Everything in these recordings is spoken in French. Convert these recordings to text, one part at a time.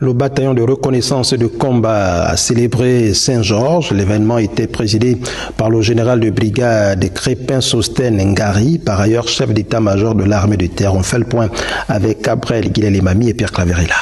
Le bataillon de reconnaissance et de combat a célébré Saint-Georges. L'événement était présidé par le général de brigade Crépin Sostène Ngari, par ailleurs chef d'état-major de l'armée de terre. On fait le point avec Gabriel Guilhelemami et Pierre Claverella.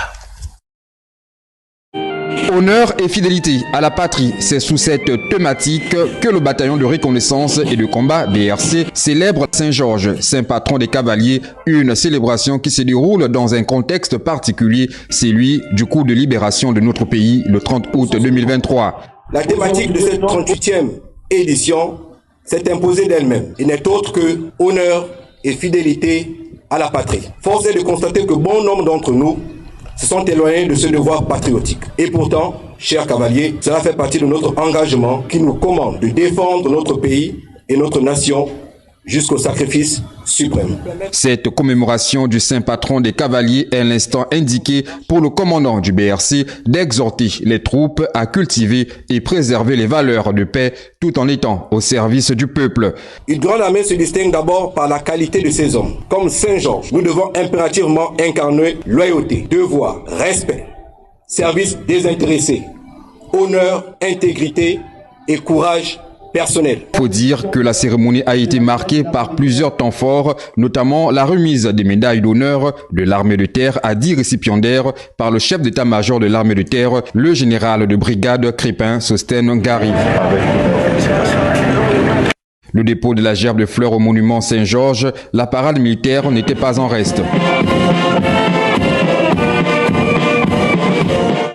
Honneur et fidélité à la patrie, c'est sous cette thématique que le bataillon de reconnaissance et de combat BRC célèbre Saint-Georges, saint patron des cavaliers, une célébration qui se déroule dans un contexte particulier, celui du coup de libération de notre pays le 30 août 2023. La thématique de cette 38e édition s'est imposée d'elle-même. Il n'est autre que honneur et fidélité à la patrie. Force est de constater que bon nombre d'entre nous se sont éloignés de ce devoir patriotique. Et pourtant, chers cavaliers, cela fait partie de notre engagement qui nous commande de défendre notre pays et notre nation jusqu'au sacrifice suprême. Cette commémoration du saint patron des cavaliers est l'instant indiqué pour le commandant du BRC d'exhorter les troupes à cultiver et préserver les valeurs de paix tout en étant au service du peuple. Une grande armée se distingue d'abord par la qualité de ses hommes. Comme Saint-Georges, nous devons impérativement incarner loyauté, devoir, respect, service désintéressé, honneur, intégrité et courage personnel. Faut dire que la cérémonie a été marquée par plusieurs temps forts, notamment la remise des médailles d'honneur de l'armée de terre à 10 récipiendaires par le chef d'état-major de l'armée de terre, le général de brigade Crépin Sostène Ngari. Le dépôt de la gerbe de fleurs au monument Saint-Georges, la parade militaire n'était pas en reste.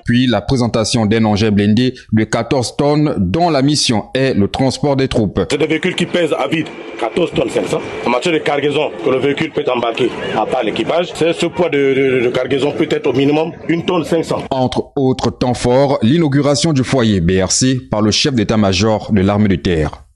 Puis la présentation d'un engin blindé de 14 tonnes dont la mission est le transport des troupes. C'est des véhicules qui pèsent à vide 14 tonnes 500. En matière de cargaison que le véhicule peut embarquer à part l'équipage, ce poids de cargaison peut être au minimum 1 tonne 500. Entre autres temps forts, l'inauguration du foyer BRC par le chef d'état-major de l'armée de terre.